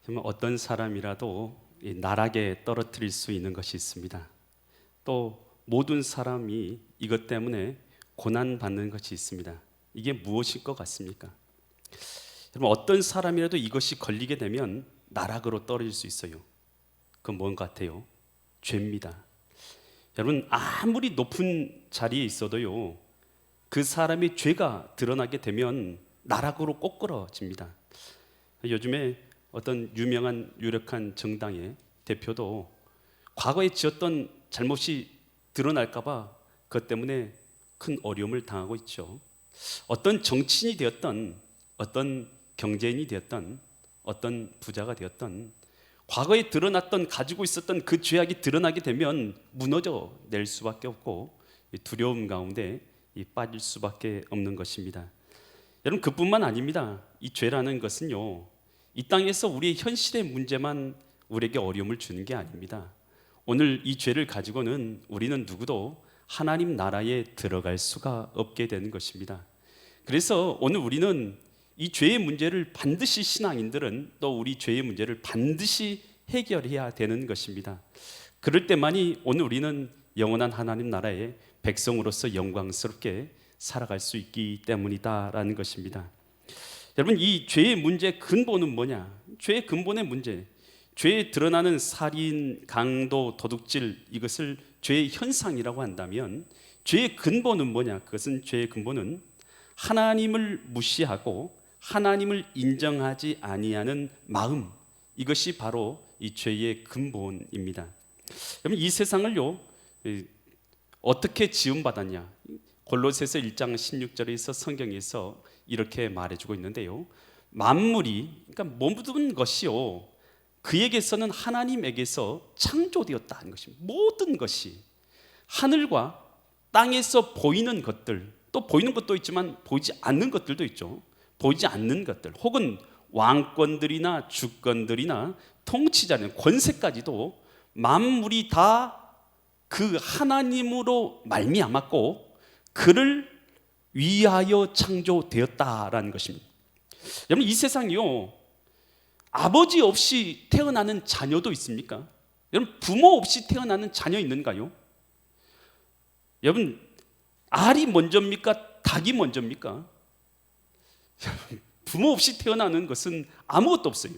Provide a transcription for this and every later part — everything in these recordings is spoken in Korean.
그러면 어떤 사람이라도 이 나락에 떨어뜨릴 수 있는 것이 있습니다. 또 모든 사람이 이것 때문에 고난받는 것이 있습니다. 이게 무엇일 것 같습니까? 여러분, 어떤 사람이라도 이것이 걸리게 되면 나락으로 떨어질 수 있어요. 그건 뭔 것 같아요? 죄입니다. 여러분, 아무리 높은 자리에 있어도요, 그 사람의 죄가 드러나게 되면 나락으로 꼭 끌어집니다. 요즘에 어떤 유명한 유력한 정당의 대표도 과거에 지었던 잘못이 드러날까 봐 그것 때문에 큰 어려움을 당하고 있죠. 어떤 정치인이 되었던, 어떤 경제인이 되었던, 어떤 부자가 되었던, 과거에 드러났던, 가지고 있었던 그 죄악이 드러나게 되면 무너져 낼 수밖에 없고 두려움 가운데 빠질 수밖에 없는 것입니다. 여러분, 그뿐만 아닙니다. 이 죄라는 것은요, 이 땅에서 우리의 현실의 문제만 우리에게 어려움을 주는 게 아닙니다. 오늘 이 죄를 가지고는 우리는 누구도 하나님 나라에 들어갈 수가 없게 되는 것입니다. 그래서 오늘 우리는 이 죄의 문제를 반드시, 신앙인들은 또 우리 죄의 문제를 반드시 해결해야 되는 것입니다. 그럴 때만이 오늘 우리는 영원한 하나님 나라의 백성으로서 영광스럽게 살아갈 수 있기 때문이다라는 것입니다. 여러분, 이 죄의 문제 근본은 뭐냐? 죄의 근본의 문제, 죄에 드러나는 살인, 강도, 도둑질, 이것을 죄의 현상이라고 한다면 죄의 근본은 뭐냐? 그것은, 죄의 근본은 하나님을 무시하고 하나님을 인정하지 아니하는 마음, 이것이 바로 이 죄의 근본입니다. 여러분, 이 세상을요, 어떻게 지음받았냐? 골로새서 1장 16절에서 성경에서 이렇게 말해주고 있는데요, 만물이, 그러니까 모든 것이요, 그에게서는 하나님에게서 창조되었다는 것입니다. 모든 것이, 하늘과 땅에서 보이는 것들, 또 보이는 것도 있지만 보이지 않는 것들도 있죠. 보이지 않는 것들, 혹은 왕권들이나 주권들이나 통치자는 권세까지도 만물이 다 그 하나님으로 말미암았고 그를 위하여 창조되었다라는 것입니다. 여러분, 이 세상이요, 아버지 없이 태어나는 자녀도 있습니까? 여러분, 부모 없이 태어나는 자녀 있는가요? 여러분, 알이 먼저입니까? 닭이 먼저입니까? 부모 없이 태어나는 것은 아무것도 없어요.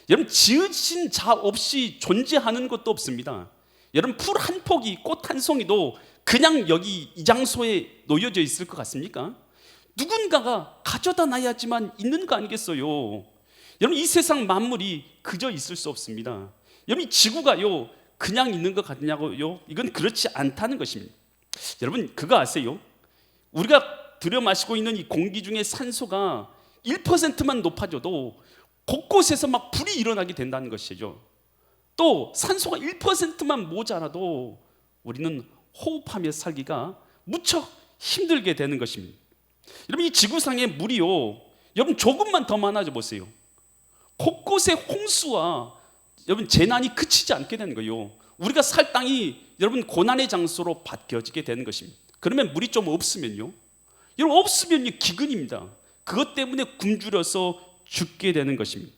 여러분, 지으신 자 없이 존재하는 것도 없습니다. 여러분, 풀 한 폭이, 꽃 한 송이도 그냥 여기 이 장소에 놓여져 있을 것 같습니까? 누군가가 가져다 놔야지만 있는 거 아니겠어요? 여러분, 이 세상 만물이 그저 있을 수 없습니다. 여러분, 이 지구가요, 그냥 있는 것 같냐고요? 이건 그렇지 않다는 것입니다. 여러분, 그거 아세요? 우리가 들여 마시고 있는 이 공기 중에 산소가 1%만 높아져도 곳곳에서 막 불이 일어나게 된다는 것이죠. 또 산소가 1%만 모자라도 우리는 호흡하며 살기가 무척 힘들게 되는 것입니다. 여러분, 이 지구상의 물이요, 여러분 조금만 더 많아져 보세요. 곳곳에 홍수와 여러분 재난이 그치지 않게 되는 거예요. 우리가 살 땅이 여러분 고난의 장소로 바뀌어지게 되는 것입니다. 그러면 물이 좀 없으면요, 여러분 없으면 기근입니다. 그것 때문에 굶주려서 죽게 되는 것입니다.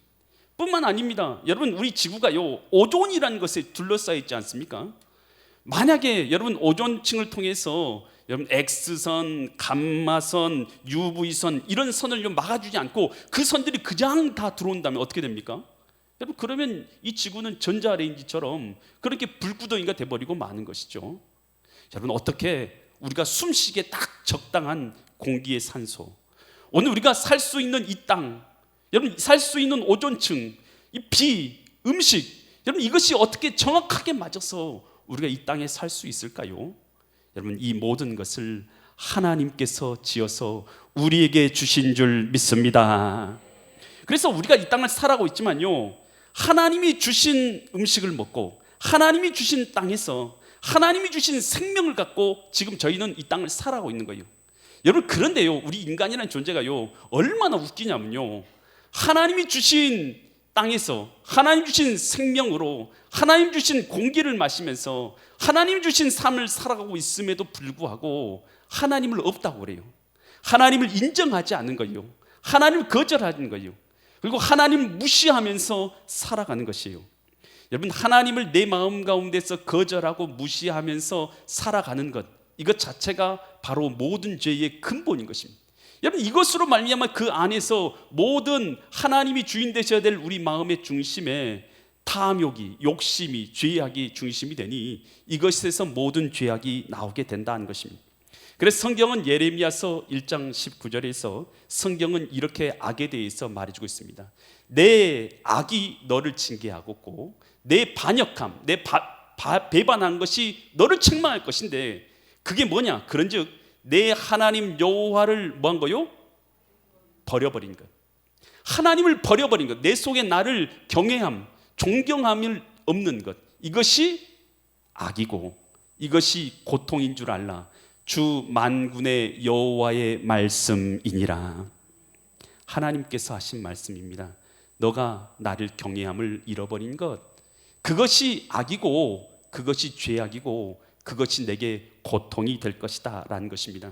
뿐만 아닙니다. 여러분, 우리 지구가요, 오존이라는 것에 둘러싸여 있지 않습니까? 만약에 여러분 오존층을 통해서 여러분 X선, 감마선, UV선, 이런 선을 막아주지 않고 그 선들이 그냥 다 들어온다면 어떻게 됩니까? 여러분, 그러면 이 지구는 전자레인지처럼 그렇게 불구덩이가 돼버리고 마는 것이죠. 여러분, 어떻게 우리가 숨쉬기에 딱 적당한 공기의 산소, 오늘 우리가 살 수 있는 이 땅, 여러분 살 수 있는 오존층, 이 비, 음식, 여러분 이것이 어떻게 정확하게 맞아서 우리가 이 땅에 살 수 있을까요? 여러분, 이 모든 것을 하나님께서 지어서 우리에게 주신 줄 믿습니다. 그래서 우리가 이 땅을 살아가고 있지만요, 하나님이 주신 음식을 먹고 하나님이 주신 땅에서 하나님이 주신 생명을 갖고 지금 저희는 이 땅을 살아가고 있는 거예요. 여러분, 그런데요, 우리 인간이라는 존재가요, 얼마나 웃기냐면요, 하나님이 주신 땅에서 하나님 주신 생명으로 하나님 주신 공기를 마시면서 하나님 주신 삶을 살아가고 있음에도 불구하고 하나님을 없다고 그래요. 하나님을 인정하지 않는 거예요. 하나님을 거절하는 거예요. 그리고 하나님 무시하면서 살아가는 것이에요. 여러분, 하나님을 내 마음 가운데서 거절하고 무시하면서 살아가는 것, 이것 자체가 바로 모든 죄의 근본인 것입니다. 여러분, 이것으로 말미암아 그 안에서 모든 하나님이 주인 되셔야 될 우리 마음의 중심에 탐욕이, 욕심이, 죄악이 중심이 되니 이것에서 모든 죄악이 나오게 된다는 것입니다. 그래서 성경은 예레미야서 1장 19절에서 성경은 이렇게 악에 대해서 말해주고 있습니다. 내 악이 너를 징계하고 내 반역함, 내 배반한 것이 너를 책망할 것인데 그게 뭐냐? 그런즉 내 하나님 여호와를 뭐한 거요? 버려버린 것. 하나님을 버려버린 것. 내 속에 나를 경외함, 존경함을 없는 것. 이것이 악이고 이것이 고통인 줄 알라. 주 만군의 여호와의 말씀이니라. 하나님께서 하신 말씀입니다. 너가 나를 경외함을 잃어버린 것, 그것이 악이고 그것이 죄악이고 그것이 내게 고통이 될 것이다 라는 것입니다.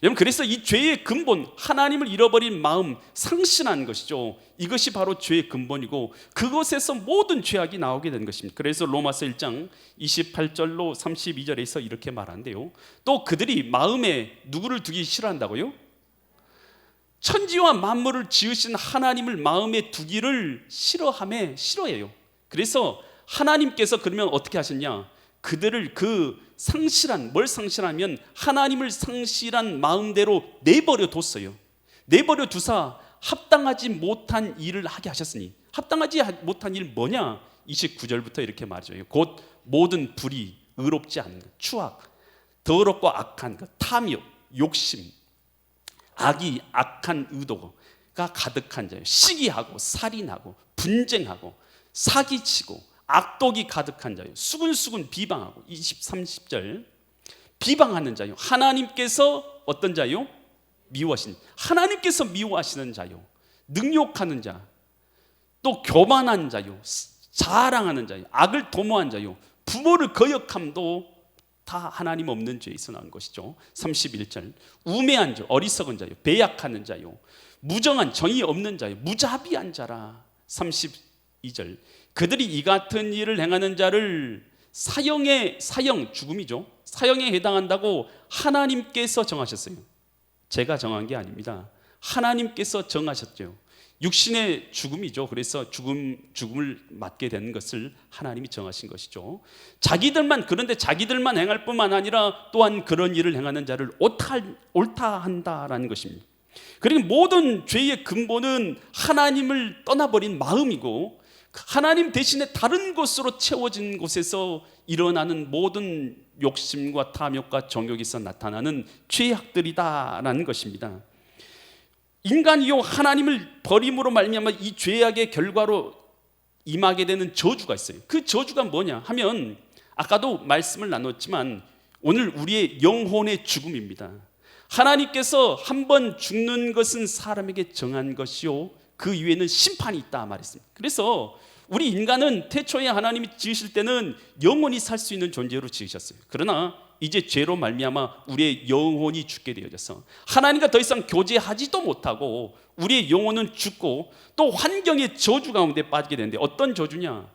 여러분, 그래서 이 죄의 근본, 하나님을 잃어버린 마음, 상실한 것이죠. 이것이 바로 죄의 근본이고 그것에서 모든 죄악이 나오게 된 것입니다. 그래서 로마서 1장 28절로 32절에서 이렇게 말한대요. 또 그들이 마음에 누구를 두기 싫어한다고요? 천지와 만물을 지으신 하나님을 마음에 두기를 싫어해요. 그래서 하나님께서 그러면 어떻게 하셨냐? 그들을 뭘 상실하면 하나님을 상실한 마음대로 내버려 뒀어요. 내버려 두사 합당하지 못한 일을 하게 하셨으니, 합당하지 못한 일 뭐냐? 29절부터 이렇게 말해줘요. 곧 모든 불의, 의롭지 않은 것, 추악, 더럽고 악한 것, 탐욕, 욕심, 악이 악한 의도가 가득한 자요. 시기하고 살인하고 분쟁하고 사기치고 악독이 가득한 자요. 수근수근 비방하고 30절 비방하는 자요. 하나님께서 어떤 자요? 미워하신, 하나님께서 미워하시는 자요. 능욕하는 자, 또 교만한 자요. 자랑하는 자요. 악을 도모한 자요. 부모를 거역함도 다 하나님 없는 죄에서 나온 것이죠. 31절 우매한 자, 어리석은 자요. 배약하는 자요. 무정한, 정의 없는 자요. 무자비한 자라. 32절 그들이 이 같은 일을 행하는 자를 사형, 죽음이죠. 사형에 해당한다고 하나님께서 정하셨어요. 제가 정한 게 아닙니다. 하나님께서 정하셨죠. 육신의 죽음이죠. 그래서 죽음을 맞게 되는 것을 하나님이 정하신 것이죠. 그런데 자기들만 행할 뿐만 아니라 또한 그런 일을 행하는 자를 옳다 한다라는 것입니다. 그리고 모든 죄의 근본은 하나님을 떠나버린 마음이고 하나님 대신에 다른 것으로 채워진 곳에서 일어나는 모든 욕심과 탐욕과 정욕에서 나타나는 죄악들이다라는 것입니다. 인간이요 하나님을 버림으로 말미암아 이 죄악의 결과로 임하게 되는 저주가 있어요. 그 저주가 뭐냐 하면 아까도 말씀을 나눴지만 오늘 우리의 영혼의 죽음입니다. 하나님께서 한번 죽는 것은 사람에게 정한 것이요 그 이후에는 심판이 있다 말했습니다. 그래서 우리 인간은 태초에 하나님이 지으실 때는 영원히 살 수 있는 존재로 지으셨어요. 그러나 이제 죄로 말미암아 우리의 영혼이 죽게 되어져서 하나님과 더 이상 교제하지도 못하고 우리의 영혼은 죽고 또 환경의 저주 가운데 빠지게 되는데 어떤 저주냐?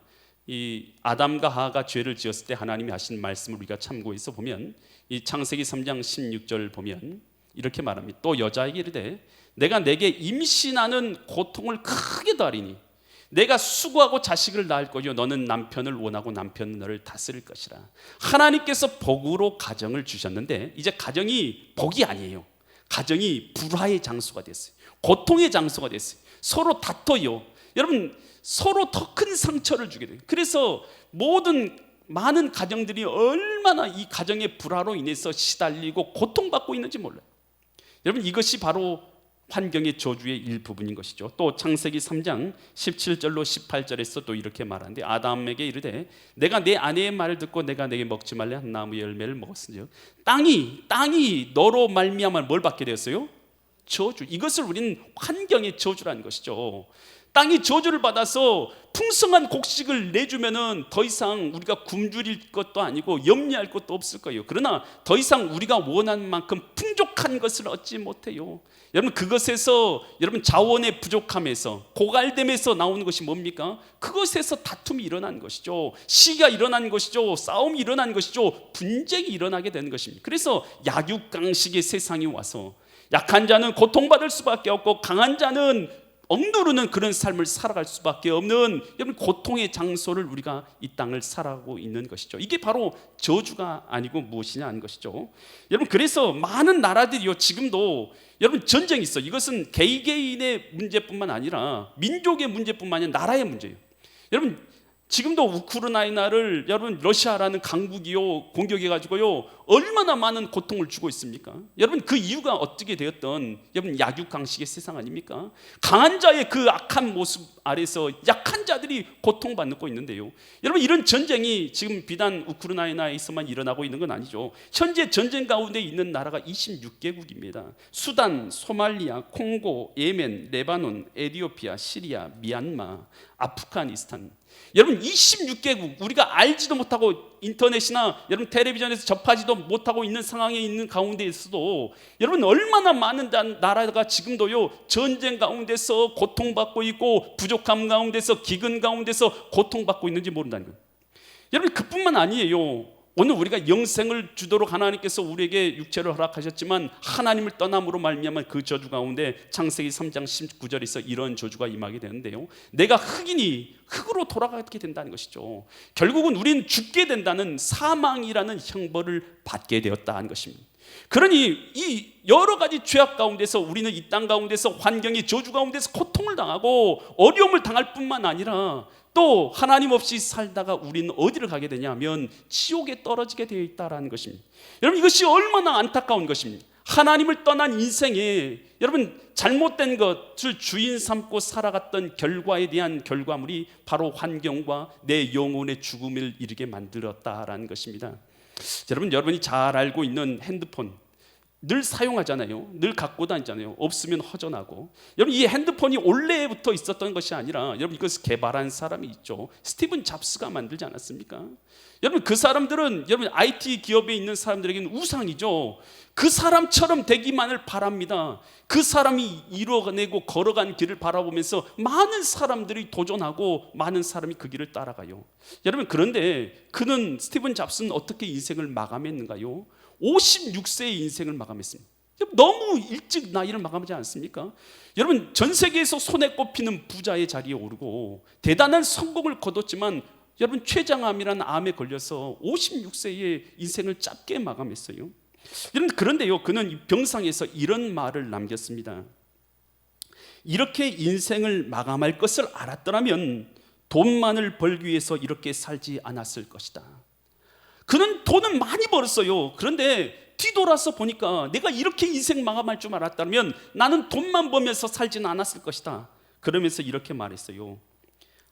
이 아담과 하와가 죄를 지었을 때 하나님이 하신 말씀을 우리가 참고해서 보면 이 창세기 3장 16절 보면 이렇게 말합니다. 또 여자에게 이르되 내가 내게 임신하는 고통을 크게 더하리니 내가 수고하고 자식을 낳을 거요 너는 남편을 원하고 남편은 너를 다스릴 것이라. 하나님께서 복으로 가정을 주셨는데 이제 가정이 복이 아니에요. 가정이 불화의 장소가 됐어요. 고통의 장소가 됐어요. 서로 다퉈요. 여러분 서로 더 큰 상처를 주게 돼요. 그래서 많은 가정들이 얼마나 이 가정의 불화로 인해서 시달리고 고통받고 있는지 몰라요. 여러분 이것이 바로 환경의 저주의 일부분인 것이죠. 또 창세기 3장 17절로 18절에서 또 이렇게 말하는데 아담에게 이르되 내가 내 아내의 말을 듣고 내가 내게 먹지 말래 한 나무의 열매를 먹었으니 땅이 너로 말미암아 뭘 받게 되었어요? 저주, 이것을 우리는 환경의 저주라는 것이죠. 땅이 저주를 받아서 풍성한 곡식을 내주면은 더 이상 우리가 굶주릴 것도 아니고 염려할 것도 없을 거예요. 그러나 더 이상 우리가 원하는 만큼 풍족한 것을 얻지 못해요. 여러분, 그것에서 여러분 자원의 부족함에서 고갈됨에서 나오는 것이 뭡니까? 그것에서 다툼이 일어나는 것이죠. 시기가 일어나는 것이죠. 싸움이 일어나는 것이죠. 분쟁이 일어나게 되는 것입니다. 그래서 약육강식의 세상이 와서 약한 자는 고통받을 수밖에 없고 강한 자는 억누르는 그런 삶을 살아갈 수밖에 없는 여러분 고통의 장소를 우리가 이 땅을 살아가고 있는 것이죠. 이게 바로 저주가 아니고 무엇이냐 하는 것이죠. 여러분, 그래서 많은 나라들이요 지금도 여러분 전쟁이 있어. 이것은 개개인의 문제뿐만 아니라 민족의 문제뿐만 아니라 나라의 문제예요. 여러분, 지금도 우크라이나를 여러분 러시아라는 강국이요 공격해가지고요 얼마나 많은 고통을 주고 있습니까? 여러분, 그 이유가 어떻게 되었던 여러분 약육강식의 세상 아닙니까? 강한 자의 그 악한 모습 아래서 약한 자들이 고통받고 있는데요. 여러분, 이런 전쟁이 지금 비단 우크라이나에서만 일어나고 있는 건 아니죠. 현재 전쟁 가운데 있는 나라가 26개국입니다. 수단, 소말리아, 콩고, 예멘, 레바논, 에티오피아, 시리아, 미얀마, 아프가니스탄. 여러분, 26개국, 우리가 알지도 못하고 인터넷이나 여러분 텔레비전에서 접하지도 못하고 있는 상황에 있는 가운데에서도 여러분 얼마나 많은 나라가 지금도요 전쟁 가운데서 고통받고 있고 부족함 가운데서 기근 가운데서 고통받고 있는지 모른다는 거예요. 여러분, 그뿐만 아니에요. 오늘 우리가 영생을 주도록 하나님께서 우리에게 육체를 허락하셨지만 하나님을 떠남으로 말미암아 그 저주 가운데 창세기 3장 19절에서 이런 저주가 임하게 되는데요, 내가 흙이니 흙으로 돌아가게 된다는 것이죠. 결국은 우리는 죽게 된다는 사망이라는 형벌을 받게 되었다는 것입니다. 그러니 이 여러 가지 죄악 가운데서 우리는 이 땅 가운데서 환경의 저주 가운데서 고통을 당하고 어려움을 당할 뿐만 아니라 또 하나님 없이 살다가 우리는 어디를 가게 되냐면 지옥에 떨어지게 되어 있다는 것입니다. 여러분, 이것이 얼마나 안타까운 것입니다. 하나님을 떠난 인생에 여러분 잘못된 것을 주인 삼고 살아갔던 결과에 대한 결과물이 바로 환경과 내 영혼의 죽음을 이르게 만들었다라는 것입니다. 여러분이 잘 알고 있는 핸드폰 늘 사용하잖아요. 늘 갖고 다니잖아요. 없으면 허전하고. 여러분, 이 핸드폰이 원래부터 있었던 것이 아니라 여러분 이것을 개발한 사람이 있죠. 스티븐 잡스가 만들지 않았습니까? 여러분, 그 사람들은 여러분 IT 기업에 있는 사람들에게는 우상이죠. 그 사람처럼 되기만을 바랍니다. 그 사람이 이뤄내고 걸어간 길을 바라보면서 많은 사람들이 도전하고 많은 사람이 그 길을 따라가요. 여러분, 그런데 그는 스티븐 잡스는 어떻게 인생을 마감했는가요? 56세의 인생을 마감했습니다. 너무 일찍 나이를 마감하지 않습니까? 여러분, 전 세계에서 손에 꼽히는 부자의 자리에 오르고 대단한 성공을 거뒀지만 여러분 췌장암이라는 암에 걸려서 56세의 인생을 짧게 마감했어요. 여러분, 그런데요 그는 병상에서 이런 말을 남겼습니다. 이렇게 인생을 마감할 것을 알았더라면 돈만을 벌기 위해서 이렇게 살지 않았을 것이다. 그는 돈은 많이 벌었어요. 그런데 뒤돌아서 보니까 내가 이렇게 인생 마감할 줄 알았다면 나는 돈만 벌면서 살지는 않았을 것이다. 그러면서 이렇게 말했어요.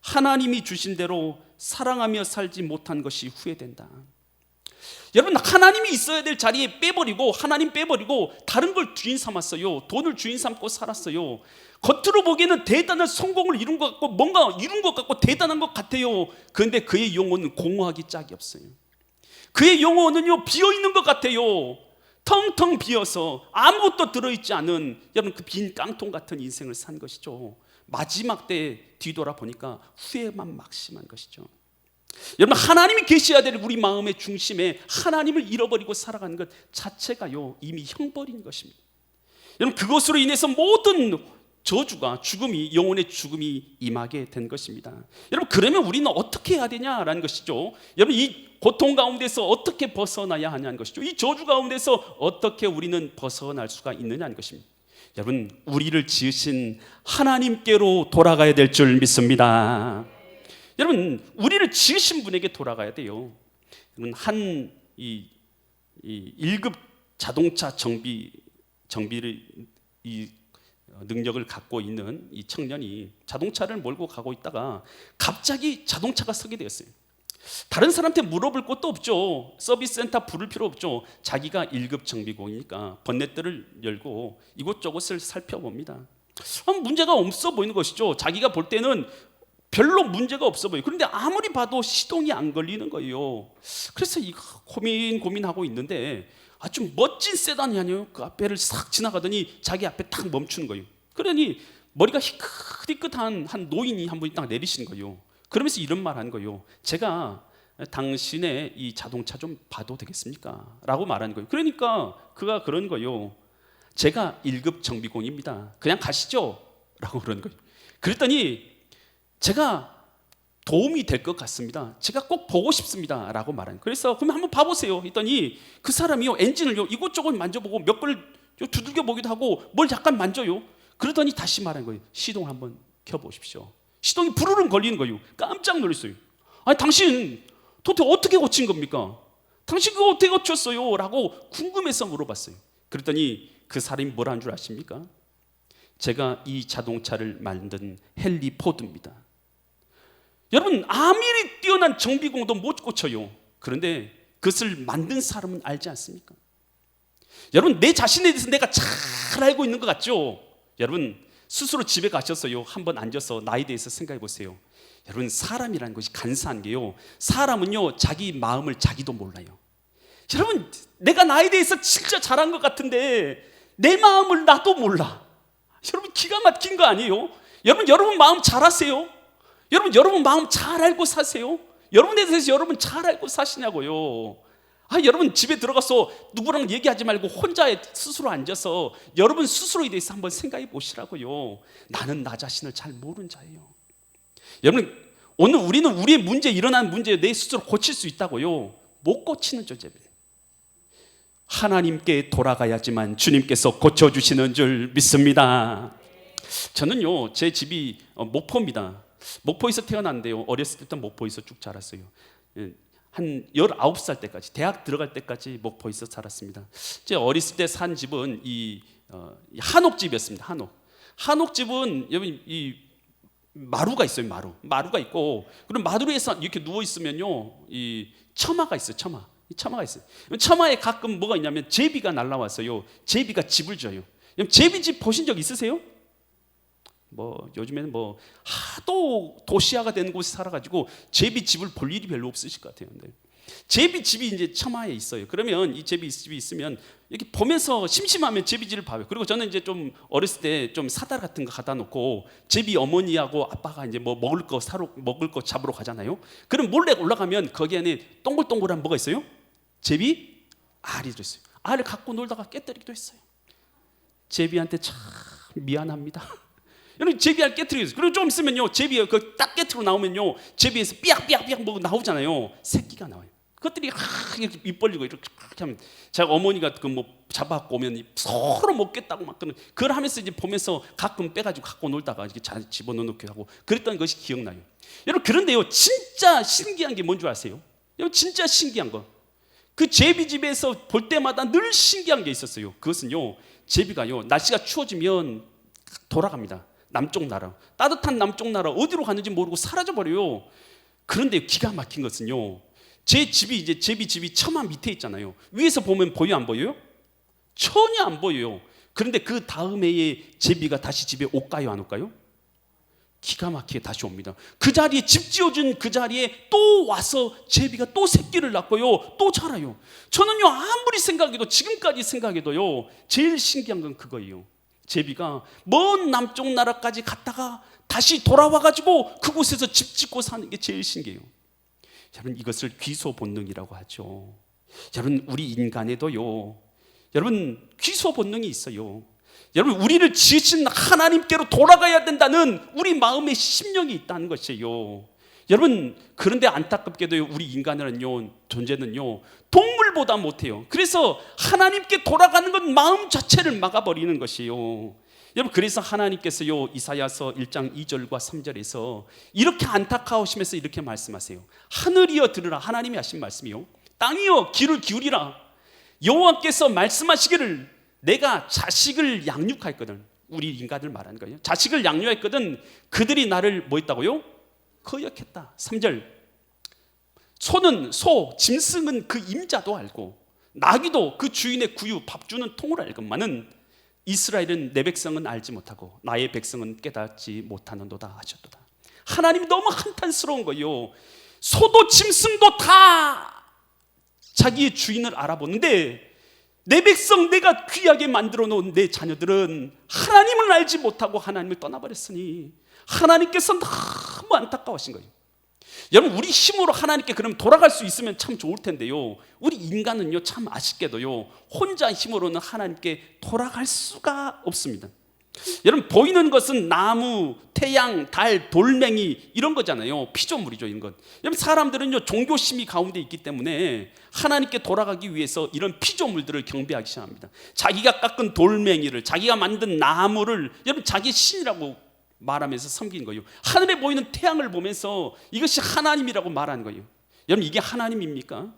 하나님이 주신 대로 사랑하며 살지 못한 것이 후회된다. 여러분, 하나님이 있어야 될 자리에 빼버리고 하나님 빼버리고 다른 걸 주인 삼았어요. 돈을 주인 삼고 살았어요. 겉으로 보기에는 대단한 성공을 이룬 것 같고 뭔가 이룬 것 같고 대단한 것 같아요. 그런데 그의 영혼은 공허하기 짝이 없어요. 그의 영혼은요 비어있는 것 같아요. 텅텅 비어서 아무것도 들어있지 않은 여러분 그 빈 깡통 같은 인생을 산 것이죠. 마지막 때에 뒤돌아보니까 후회만 막심한 것이죠. 여러분, 하나님이 계셔야 될 우리 마음의 중심에 하나님을 잃어버리고 살아가는 것 자체가요 이미 형벌인 것입니다. 여러분, 그것으로 인해서 모든 저주가 죽음이 영혼의 죽음이 임하게 된 것입니다. 여러분, 그러면 우리는 어떻게 해야 되냐라는 것이죠. 여러분, 이 고통 가운데서 어떻게 벗어나야 하냐는 것이죠. 이 저주 가운데서 어떻게 우리는 벗어날 수가 있느냐는 것입니다. 여러분, 우리를 지으신 하나님께로 돌아가야 될 줄 믿습니다. 여러분, 우리를 지으신 분에게 돌아가야 돼요. 여러분, 한 1급 자동차 정비를 이 능력을 갖고 있는 이 청년이 자동차를 몰고 가고 있다가 갑자기 자동차가 서게 되었어요. 다른 사람한테 물어볼 것도 없죠. 서비스 센터 부를 필요 없죠. 자기가 1급 정비공이니까 번넷들을 열고 이곳저곳을 살펴봅니다. 문제가 없어 보이는 것이죠. 자기가 볼 때는 별로 문제가 없어 보여요. 그런데 아무리 봐도 시동이 안 걸리는 거예요. 그래서 이거 고민하고 있는데 아주 멋진 세단이 아니에요. 그 앞에를 싹 지나가더니 자기 앞에 딱 멈추는 거예요. 그러니 머리가 희끗희끗한 한 노인이 한 분이 딱 내리시는 거예요. 그러면서 이런 말 하는 거예요. 제가 당신의 이 자동차 좀 봐도 되겠습니까? 라고 말하는 거예요. 그러니까 그가 그런 거예요. 제가 1급 정비공입니다. 그냥 가시죠? 라고 그러는 거예요. 그랬더니 제가 도움이 될 것 같습니다. 제가 꼭 보고 싶습니다. 라고 말하는 거예요. 그래서 그러면 한번 봐보세요. 했더니 그 사람이요, 엔진을요, 이곳저곳 만져보고 몇 걸 두들겨 보기도 하고 뭘 약간 만져요. 그러더니 다시 말하는 거예요. 시동을 한번 켜보십시오. 시동이 부르릉 걸리는 거예요. 깜짝 놀랐어요. 아니, 당신 도대체 어떻게 고친 겁니까? 당신 그거 어떻게 고쳤어요? 라고 궁금해서 물어봤어요. 그랬더니 그 사람이 뭐라는 줄 아십니까? 제가 이 자동차를 만든 헨리 포드입니다. 여러분, 아무리 뛰어난 정비공도 못 고쳐요. 그런데 그것을 만든 사람은 알지 않습니까? 여러분, 내 자신에 대해서 내가 잘 알고 있는 것 같죠? 여러분, 스스로 집에 가셔서요, 한번 앉아서 나에 대해서 생각해 보세요. 여러분, 사람이라는 것이 간사한 게요, 사람은요 자기 마음을 자기도 몰라요. 여러분, 내가 나에 대해서 진짜 잘한 것 같은데 내 마음을 나도 몰라. 여러분, 기가 막힌 거 아니에요? 여러분 마음 잘 아세요? 여러분 마음 잘 알고 사세요? 여러분에 대해서 여러분 잘 알고 사시냐고요? 여러분 집에 들어가서 누구랑 얘기하지 말고 혼자 스스로 앉아서 여러분 스스로에 대해서 한번 생각해 보시라고요. 나는 나 자신을 잘 모르는 자예요. 여러분, 오늘 우리는 우리의 문제, 일어난 문제 내 스스로 고칠 수 있다고요? 못 고치는 존재입니다. 하나님께 돌아가야지만 주님께서 고쳐주시는 줄 믿습니다. 저는요, 제 집이 목포입니다. 목포에서 태어났는데요, 어렸을 때부터 목포에서 쭉 자랐어요. 한 19살 때까지, 대학 들어갈 때까지 목포에서 살았습니다. 제 어렸을 때 산 집은 이 한옥집이었습니다. 한옥집은 여기 이 마루가 있어요. 마루가 있고, 그럼 마루에서 이렇게 누워 있으면요, 이 처마가 있어요. 처마가 있어요. 처마에 가끔 뭐가 있냐면 제비가 날라왔어요. 제비가 집을 줘요. 제비집 보신 적 있으세요? 요즘에는 하도 도시화가 된 곳에 살아가지고 제비집을 볼 일이 별로 없으실 것 같아요. 근데 제비집이 이제 처마에 있어요. 그러면 이 제비집이 있으면 이렇게 보면서 심심하면 제비집을 봐요. 그리고 저는 이제 좀 어렸을 때 좀 사달 같은 거 갖다 놓고 제비 어머니하고 아빠가 이제 먹을 거 잡으러 가잖아요. 그럼 몰래 올라가면 거기 안에 동글동글한 뭐가 있어요? 제비 알이 들어있어요. 알을 갖고 놀다가 깨뜨리기도 했어요. 제비한테 참 미안합니다. 여러분, 제비알 깨뜨리겠어요. 그리고 좀 있으면요, 제비가 딱 깨트로 나오면요, 제비에서 삐약삐약 뭐 나오잖아요. 새끼가 나와요. 그것들이 이렇게 입 벌리고 이렇게 하면, 제가 어머니가 잡아갖고 오면 서로 먹겠다고 막 그걸 하면서 이제 보면서 가끔 빼가지고 갖고 놀다가 이렇게 집어넣게 하고 그랬던 것이 기억나요. 여러분, 그런데요, 진짜 신기한 게 뭔지 아세요? 여러분, 진짜 신기한 거, 그 제비집에서 볼 때마다 늘 신기한 게 있었어요. 그것은요, 제비가요, 날씨가 추워지면 돌아갑니다. 남쪽 나라, 따뜻한 남쪽 나라 어디로 가는지 모르고 사라져버려요. 그런데 기가 막힌 것은요, 제 집이 이제 제비집이 처마 밑에 있잖아요. 위에서 보면 보여 안 보여요? 전혀 안 보여요. 그런데 그 다음 해에 제비가 다시 집에 올까요 안 올까요? 기가 막히게 다시 옵니다. 그 자리에 집 지어준 그 자리에 또 와서 제비가 또 새끼를 낳고요, 또 자라요. 저는요, 아무리 생각해도, 지금까지 생각해도요, 제일 신기한 건 그거예요. 제비가 먼 남쪽 나라까지 갔다가 다시 돌아와가지고 그곳에서 집 짓고 사는 게 제일 신기해요. 여러분, 이것을 귀소 본능이라고 하죠. 여러분, 우리 인간에도요, 여러분, 귀소 본능이 있어요. 여러분, 우리를 지으신 하나님께로 돌아가야 된다는 우리 마음의 심령이 있다는 것이에요. 여러분, 그런데 안타깝게도 우리 인간이라는 존재는요, 동물보다 못해요. 그래서 하나님께 돌아가는 건 마음 자체를 막아버리는 것이에요. 여러분, 그래서 하나님께서요, 이사야서 1장 2절과 3절에서 이렇게 안타까우시면서 이렇게 말씀하세요. 하늘이여 들으라. 하나님이 하신 말씀이요, 땅이여 귀를 기울이라. 여호와께서 말씀하시기를 내가 자식을 양육하였거든. 우리 인간을 말하는 거예요. 자식을 양육했거든. 그들이 나를 뭐 했다고요? 거역했다. 3절, 소는 소, 짐승은 그 임자도 알고 나귀도 그 주인의 구유, 밥 주는 통을 알건만은 이스라엘은 내 백성은 알지 못하고 나의 백성은 깨닫지 못하는도다 하셨도다. 하나님이 너무 한탄스러운 거예요. 소도 짐승도 다 자기의 주인을 알아보는데 내 백성, 내가 귀하게 만들어 놓은 내 자녀들은 하나님을 알지 못하고 하나님을 떠나버렸으니 하나님께서 너무 안타까워하신 거예요. 여러분, 우리 힘으로 하나님께 그럼 돌아갈 수 있으면 참 좋을 텐데요, 우리 인간은요 참 아쉽게도요 혼자 힘으로는 하나님께 돌아갈 수가 없습니다. 여러분, 보이는 것은 나무, 태양, 달, 돌멩이 이런 거잖아요. 피조물이죠, 이런 것. 여러분, 사람들은요 종교심이 가운데 있기 때문에 하나님께 돌아가기 위해서 이런 피조물들을 경배하기 시작합니다. 자기가 깎은 돌멩이를, 자기가 만든 나무를 여러분 자기 신이라고 말하면서 섬기는 거예요. 하늘에 보이는 태양을 보면서 이것이 하나님이라고 말하는 거예요. 여러분, 이게 하나님입니까?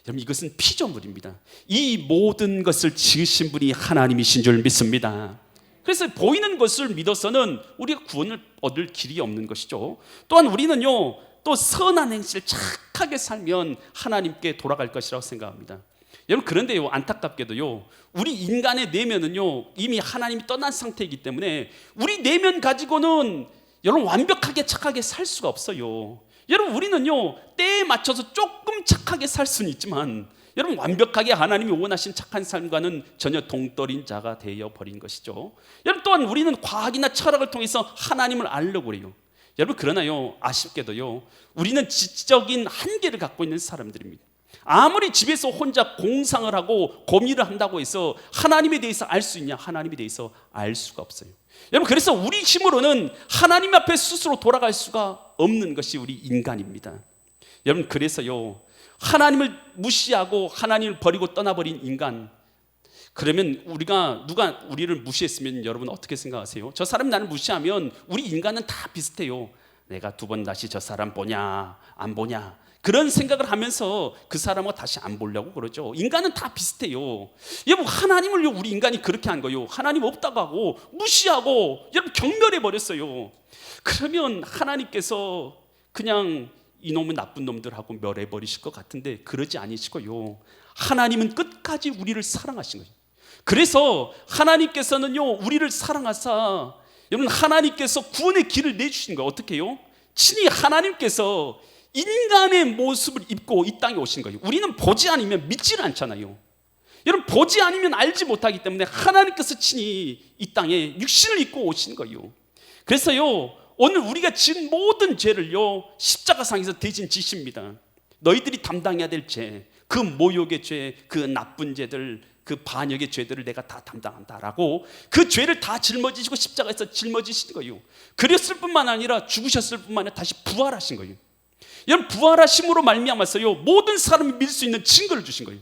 여러분, 이것은 피조물입니다. 이 모든 것을 지으신 분이 하나님이신 줄 믿습니다. 그래서 보이는 것을 믿어서는 우리가 구원을 얻을 길이 없는 것이죠. 또한 우리는요 또 선한 행실을 착하게 살면 하나님께 돌아갈 것이라고 생각합니다. 여러분, 그런데요 안타깝게도요 우리 인간의 내면은요 이미 하나님이 떠난 상태이기 때문에 우리 내면 가지고는 여러분 완벽하게 착하게 살 수가 없어요. 여러분, 우리는요 때에 맞춰서 조금 착하게 살 수는 있지만 여러분, 완벽하게 하나님이 원하신 착한 삶과는 전혀 동떨인 자가 되어버린 것이죠. 여러분, 또한 우리는 과학이나 철학을 통해서 하나님을 알려고 그래요. 여러분, 그러나요 아쉽게도요 우리는 지적인 한계를 갖고 있는 사람들입니다. 아무리 집에서 혼자 공상을 하고 고민을 한다고 해서 하나님에 대해서 알 수 있냐? 하나님에 대해서 알 수가 없어요. 여러분, 그래서 우리 힘으로는 하나님 앞에 스스로 돌아갈 수가 없는 것이 우리 인간입니다. 여러분, 그래서요 하나님을 무시하고 하나님을 버리고 떠나버린 인간, 그러면 누가 우리를 무시했으면 여러분 어떻게 생각하세요? 저 사람이 나를 무시하면 우리 인간은 다 비슷해요. 내가 두 번 다시 저 사람 보냐 안 보냐 그런 생각을 하면서 그 사람을 다시 안 보려고 그러죠. 인간은 다 비슷해요. 여러분, 하나님을요 우리 인간이 그렇게 한 거예요. 하나님 없다고 하고 무시하고 여러분 경멸해 버렸어요. 그러면 하나님께서 그냥 이놈은 나쁜 놈들하고 멸해버리실 것 같은데 그러지 않으시고요 하나님은 끝까지 우리를 사랑하신 거예요. 그래서 하나님께서는요 우리를 사랑하사 여러분 하나님께서 구원의 길을 내주신 거예요. 어떻게 해요? 친히 하나님께서 인간의 모습을 입고 이 땅에 오신 거예요. 우리는 보지 않으면 믿지를 않잖아요. 여러분, 보지 않으면 알지 못하기 때문에 하나님께서 친히 이 땅에 육신을 입고 오신 거예요. 그래서요 오늘 우리가 지은 모든 죄를요 십자가상에서 대신 지십니다. 너희들이 담당해야 될 죄, 그 모욕의 죄, 그 나쁜 죄들, 그 반역의 죄들을 내가 다 담당한다라고 그 죄를 다 짊어지시고 십자가에서 짊어지신 거예요. 그랬을 뿐만 아니라 죽으셨을 뿐만 아니라 다시 부활하신 거예요. 여러분, 부활하심으로 말미암아서요 모든 사람이 믿을 수 있는 증거를 주신 거예요.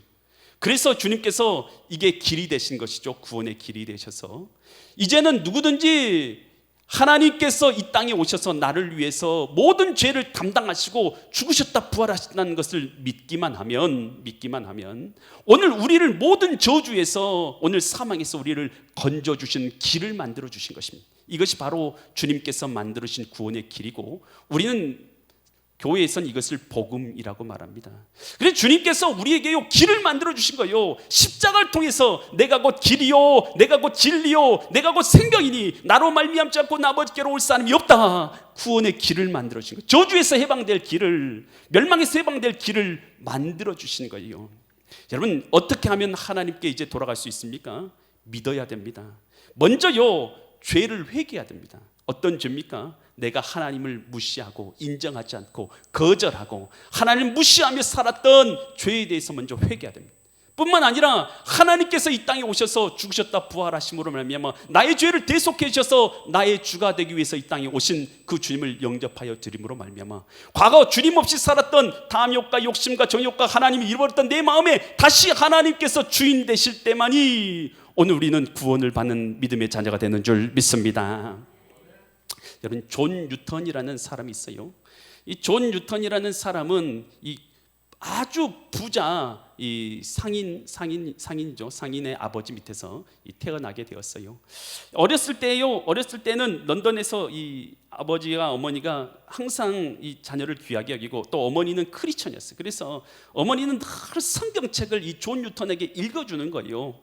그래서 주님께서 이게 길이 되신 것이죠. 구원의 길이 되셔서 이제는 누구든지 하나님께서 이 땅에 오셔서 나를 위해서 모든 죄를 담당하시고 죽으셨다 부활하셨다는 것을 믿기만 하면 오늘 우리를 모든 저주에서, 오늘 사망에서 우리를 건져주신 길을 만들어 주신 것입니다. 이것이 바로 주님께서 만들으신 구원의 길이고 우리는 교회에서는 이것을 복음이라고 말합니다. 그래서 주님께서 우리에게요 길을 만들어 주신 거예요. 십자가를 통해서 내가 곧 길이요, 내가 곧 진리요, 내가 곧 생명이니 나로 말미암지 않고 나 아버지께로 올 사람이 없다. 구원의 길을 만들어 주신 거예요. 저주에서 해방될 길을, 멸망에서 해방될 길을 만들어 주신 거예요. 여러분, 어떻게 하면 하나님께 이제 돌아갈 수 있습니까? 믿어야 됩니다. 먼저요 죄를 회개해야 됩니다. 어떤 죄입니까? 내가 하나님을 무시하고 인정하지 않고 거절하고 하나님을 무시하며 살았던 죄에 대해서 먼저 회개해야 됩니다. 뿐만 아니라 하나님께서 이 땅에 오셔서 죽으셨다 부활하심으로 말미암아 나의 죄를 대속해 주셔서 나의 주가 되기 위해서 이 땅에 오신 그 주님을 영접하여 드림으로 말미암아 과거 주님 없이 살았던 탐욕과 욕심과 정욕과 하나님이 잃어버렸던 내 마음에 다시 하나님께서 주인 되실 때만이 오늘 우리는 구원을 받는 믿음의 자녀가 되는 줄 믿습니다. 여러분, 존 뉴턴이라는 사람이 있어요. 이 존 뉴턴이라는 사람은 이 아주 부자 이 상인이죠. 상인의 아버지 밑에서 태어나게 되었어요. 어렸을 때는 런던에서 이 아버지와 어머니가 항상 이 자녀를 귀하게 여기고 또 어머니는 크리스천이었어요. 그래서 어머니는 늘 성경책을 이 존 뉴턴에게 읽어주는 거예요.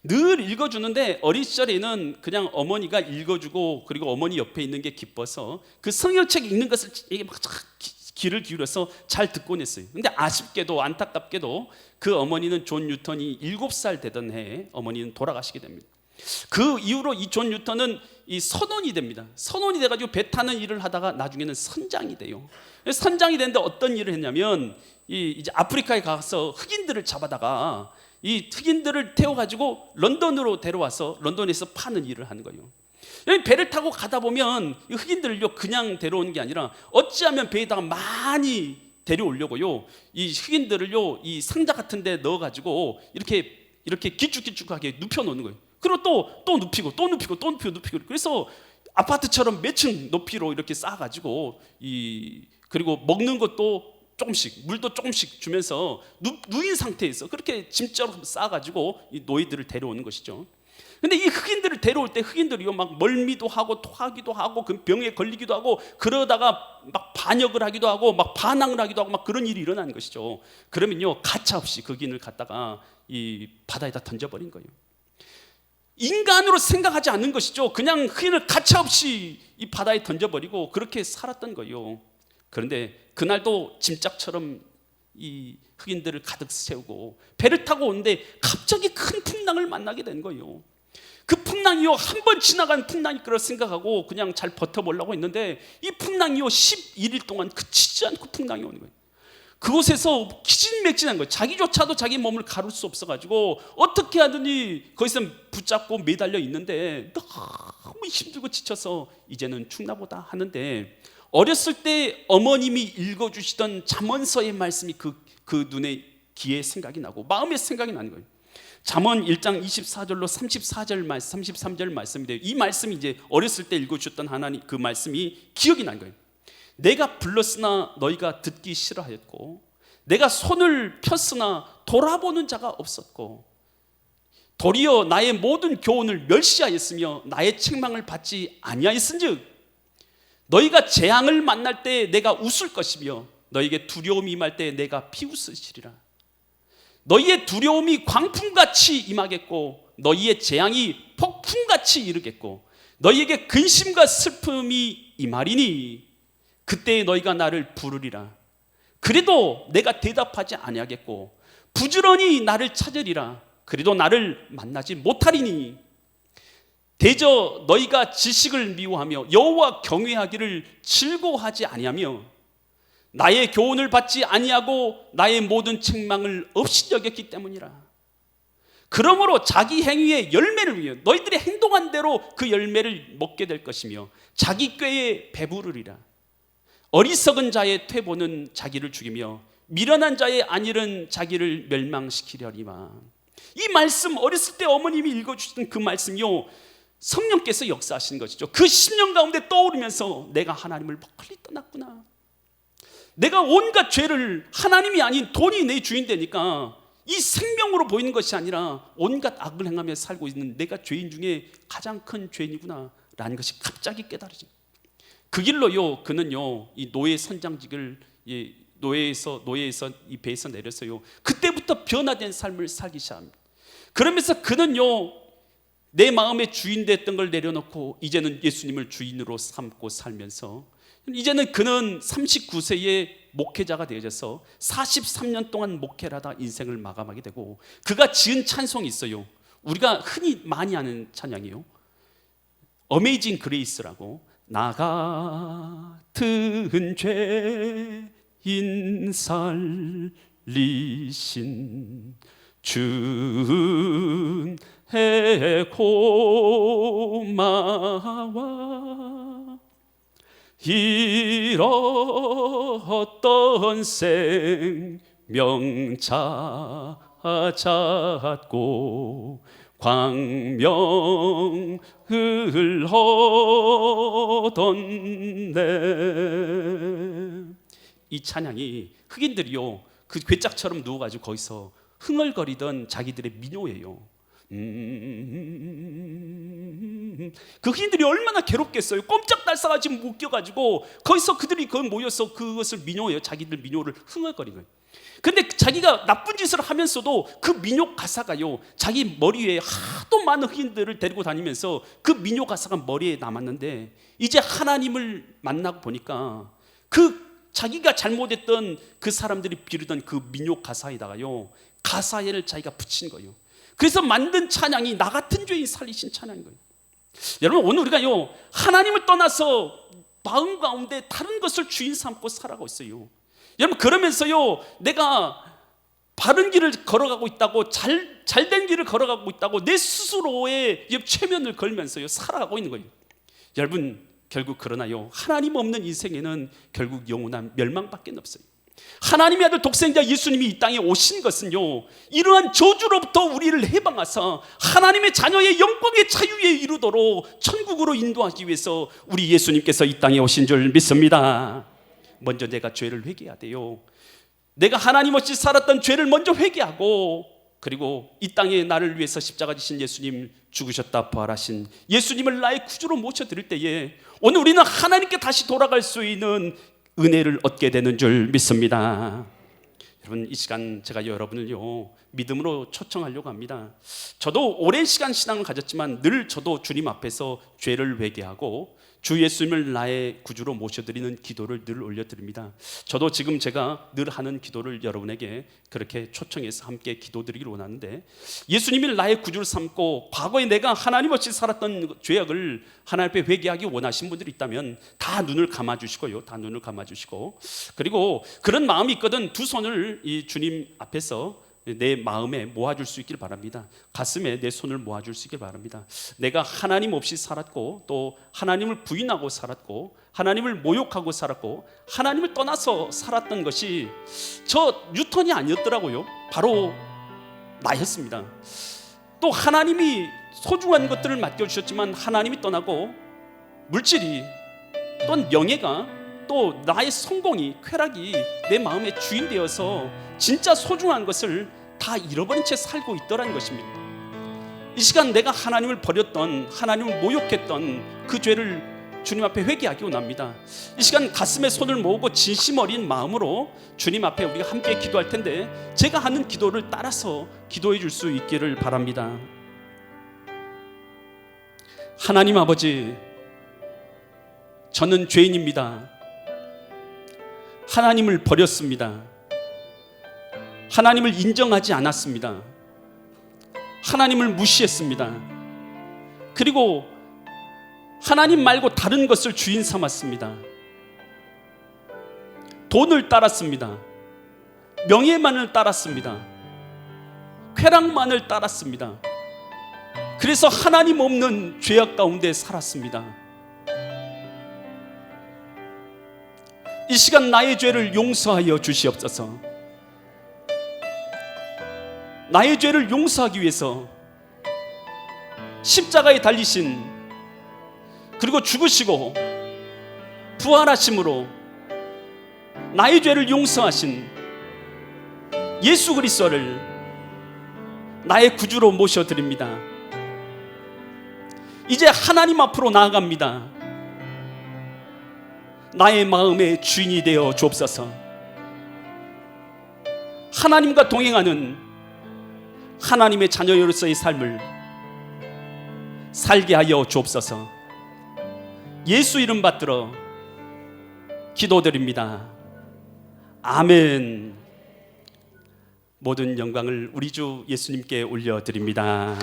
늘 읽어주는데 어린 시절에는 그냥 어머니가 읽어주고 그리고 어머니 옆에 있는 게 기뻐서 그 성경책 읽는 것을 이게 막 귀를 기울여서 잘 듣곤 했어요. 근데 아쉽게도 안타깝게도 그 어머니는 존 뉴턴이 7살 되던 해에 어머니는 돌아가시게 됩니다. 그 이후로 이 존 뉴턴은 이 선원이 됩니다. 선원이 돼가지고 배 타는 일을 하다가 나중에는 선장이 돼요. 선장이 됐는데 어떤 일을 했냐면 이제 아프리카에 가서 흑인들을 잡아다가 이 흑인들을 태워가지고 런던으로 데려와서 런던에서 파는 일을 하는 거예요. 배를 타고 가다 보면 흑인들을요 그냥 데려오는 게 아니라 어찌하면 배에다가 많이 데려오려고요 이 흑인들을요 이 상자 같은데 넣어가지고 이렇게 길쭉길쭉하게 눕혀놓는 거예요. 그리고 또 눕히고 또 눕히고 또 눕히고 그래서 아파트처럼 몇 층 높이로 이렇게 쌓아가지고 그리고 먹는 것도 조금씩 물도 조금씩 주면서 누인 상태에서 그렇게 짐자로 쌓아가지고 이 노예들을 데려오는 것이죠. 근데 이 흑인들을 데려올 때 흑인들이요 막 멀미도 하고 토하기도 하고 그 병에 걸리기도 하고 그러다가 막 반역을 하기도 하고 막 반항을 하기도 하고 막 그런 일이 일어나는 것이죠. 그러면요 가차없이 그 흑인을 갖다가 이 바다에다 던져버린 거예요. 인간으로 생각하지 않는 것이죠. 그냥 흑인을 가차없이 이 바다에 던져버리고 그렇게 살았던 거예요. 그런데 그날도 짐짝처럼 이 흑인들을 가득 세우고 배를 타고 오는데 갑자기 큰 풍랑을 만나게 된 거예요. 그 풍랑이요 한 번 지나간 풍랑일 거라 생각하고 그냥 잘 버텨보려고 했는데 이 풍랑이요 11일 동안 그치지 않고 풍랑이 오는 거예요. 그곳에서 기진맥진한 거예요. 자기조차도 자기 몸을 가룰 수 없어가지고 어떻게 하더니 거기서 붙잡고 매달려 있는데 너무 힘들고 지쳐서 이제는 죽나보다 하는데 어렸을 때 어머님이 읽어주시던 잠언서의 말씀이 그 눈에 귀에 생각이 나고 마음에 생각이 나는 거예요. 잠언 1장 24절로 34절 말씀, 33절 말씀인데 이 말씀이 이제 어렸을 때 읽어주셨던 하나님 그 말씀이 기억이 난 거예요. 내가 불렀으나 너희가 듣기 싫어하였고 내가 손을 폈으나 돌아보는 자가 없었고 도리어 나의 모든 교훈을 멸시하였으며 나의 책망을 받지 아니하였은즉 너희가 재앙을 만날 때 내가 웃을 것이며 너희에게 두려움이 임할 때 내가 비웃으시리라. 너희의 두려움이 광풍같이 임하겠고 너희의 재앙이 폭풍같이 이르겠고 너희에게 근심과 슬픔이 임하리니 그때 너희가 나를 부르리라. 그래도 내가 대답하지 아니하겠고 부지런히 나를 찾으리라. 그래도 나를 만나지 못하리니 대저 너희가 지식을 미워하며 여호와 경외하기를 즐거워하지 아니하며 나의 교훈을 받지 아니하고 나의 모든 책망을 없이 여겼기 때문이라. 그러므로 자기 행위의 열매를 위해 너희들이 행동한 대로 그 열매를 먹게 될 것이며 자기 꾀에 배부르리라. 어리석은 자의 퇴보는 자기를 죽이며 미련한 자의 안일은 자기를 멸망시키려니와. 이 말씀 어렸을 때 어머님이 읽어주신 그 말씀이요 성령께서 역사하신 것이죠. 그 10년 가운데 떠오르면서 내가 하나님을 멀리 떠났구나. 내가 온갖 죄를 하나님이 아닌 돈이 내 주인 되니까 이 생명으로 보이는 것이 아니라 온갖 악을 행하며 살고 있는 내가 죄인 중에 가장 큰 죄인이구나 라는 것이 갑자기 깨달아진 거예요. 그 길로요 그는요 이 노예 선장직을 노예에서 이 배에서 내려서요 그때부터 변화된 삶을 살기 시작합니다. 그러면서 그는요 내 마음의 주인 됐던 걸 내려놓고 이제는 예수님을 주인으로 삼고 살면서 이제는 그는 39세의 목회자가 되어져서 43년 동안 목회를 하다 인생을 마감하게 되고 그가 지은 찬송이 있어요. 우리가 흔히 많이 아는 찬양이에요. 어메이징 그레이스라고. 나 같은 죄인 살리신 주의 고마워 잃었던 생명 찾았고 광명을 얻었네. 이 찬양이 흑인들이요 그 괴짝처럼 누워가지고 거기서 흥얼거리던 자기들의 민요예요. 그 흑인들이 얼마나 괴롭겠어요. 꼼짝달싹하지 못 껴가지고 거기서 그들이 모여서 그것을 민요해요. 자기들 민요를 흥얼거리는 거예요. 근데 자기가 나쁜 짓을 하면서도 그 민요 가사가요, 자기 머리 위에 하도 많은 흑인들을 데리고 다니면서 그 민요 가사가 머리에 남았는데, 이제 하나님을 만나고 보니까 그 자기가 잘못했던 그 사람들이 비르던 그 민요 가사에다가요, 가사를 자기가 붙인 거예요. 그래서 만든 찬양이 나 같은 죄인 살리신 찬양인 거예요. 여러분, 오늘 우리가요, 하나님을 떠나서 마음 가운데 다른 것을 주인 삼고 살아가고 있어요. 여러분, 그러면서요, 내가 바른 길을 걸어가고 있다고, 잘된 길을 걸어가고 있다고 내 스스로의 최면을 걸면서요 살아가고 있는 거예요. 여러분, 결국 그러나요, 하나님 없는 인생에는 결국 영원한 멸망밖에 없어요. 하나님의 아들 독생자 예수님이 이 땅에 오신 것은요, 이러한 저주로부터 우리를 해방하사 하나님의 자녀의 영광의 자유에 이르도록 천국으로 인도하기 위해서 우리 예수님께서 이 땅에 오신 줄 믿습니다. 먼저 내가 죄를 회개해야 돼요. 내가 하나님 없이 살았던 죄를 먼저 회개하고, 그리고 이 땅에 나를 위해서 십자가 지신 예수님, 죽으셨다 부활하신 예수님을 나의 구주로 모셔드릴 때에 오늘 우리는 하나님께 다시 돌아갈 수 있는 은혜를 얻게 되는 줄 믿습니다. 여러분, 이 시간 제가 여러분을요 믿음으로 초청하려고 합니다. 저도 오랜 시간 신앙을 가졌지만 늘 저도 주님 앞에서 죄를 회개하고 주 예수님을 나의 구주로 모셔드리는 기도를 늘 올려드립니다. 저도 지금 제가 늘 하는 기도를 여러분에게 그렇게 초청해서 함께 기도드리기를 원하는데, 예수님을 나의 구주를 삼고 과거에 내가 하나님 없이 살았던 죄악을 하나님 앞에 회개하기 원하신 분들이 있다면 다 눈을 감아주시고요, 다 눈을 감아주시고, 그리고 그런 마음이 있거든 두 손을 이 주님 앞에서 내 마음에 모아줄 수 있길 바랍니다. 가슴에 내 손을 모아줄 수 있길 바랍니다. 내가 하나님 없이 살았고, 또 하나님을 부인하고 살았고, 하나님을 모욕하고 살았고, 하나님을 떠나서 살았던 것이 저 뉴턴이 아니었더라고요. 바로 나였습니다. 또 하나님이 소중한 것들을 맡겨주셨지만 하나님이 떠나고 물질이, 또는 명예가, 또 나의 성공이, 쾌락이 내 마음의 주인 되어서 진짜 소중한 것을 다 잃어버린 채 살고 있더라는 것입니다. 이 시간 내가 하나님을 버렸던, 하나님을 모욕했던 그 죄를 주님 앞에 회개하기 원합니다. 이 시간 가슴에 손을 모으고 진심 어린 마음으로 주님 앞에 우리가 함께 기도할 텐데, 제가 하는 기도를 따라서 기도해 줄 수 있기를 바랍니다. 하나님 아버지, 저는 죄인입니다. 하나님을 버렸습니다. 하나님을 인정하지 않았습니다. 하나님을 무시했습니다. 그리고 하나님 말고 다른 것을 주인 삼았습니다. 돈을 따랐습니다. 명예만을 따랐습니다. 쾌락만을 따랐습니다. 그래서 하나님 없는 죄악 가운데 살았습니다. 이 시간 나의 죄를 용서하여 주시옵소서. 나의 죄를 용서하기 위해서 십자가에 달리신, 그리고 죽으시고 부활하심으로 나의 죄를 용서하신 예수 그리스도를 나의 구주로 모셔드립니다. 이제 하나님 앞으로 나아갑니다. 나의 마음의 주인이 되어 주옵소서. 하나님과 동행하는 하나님의 자녀로서의 삶을 살게 하여 주옵소서. 예수 이름 받들어 기도드립니다. 아멘. 모든 영광을 우리 주 예수님께 올려드립니다.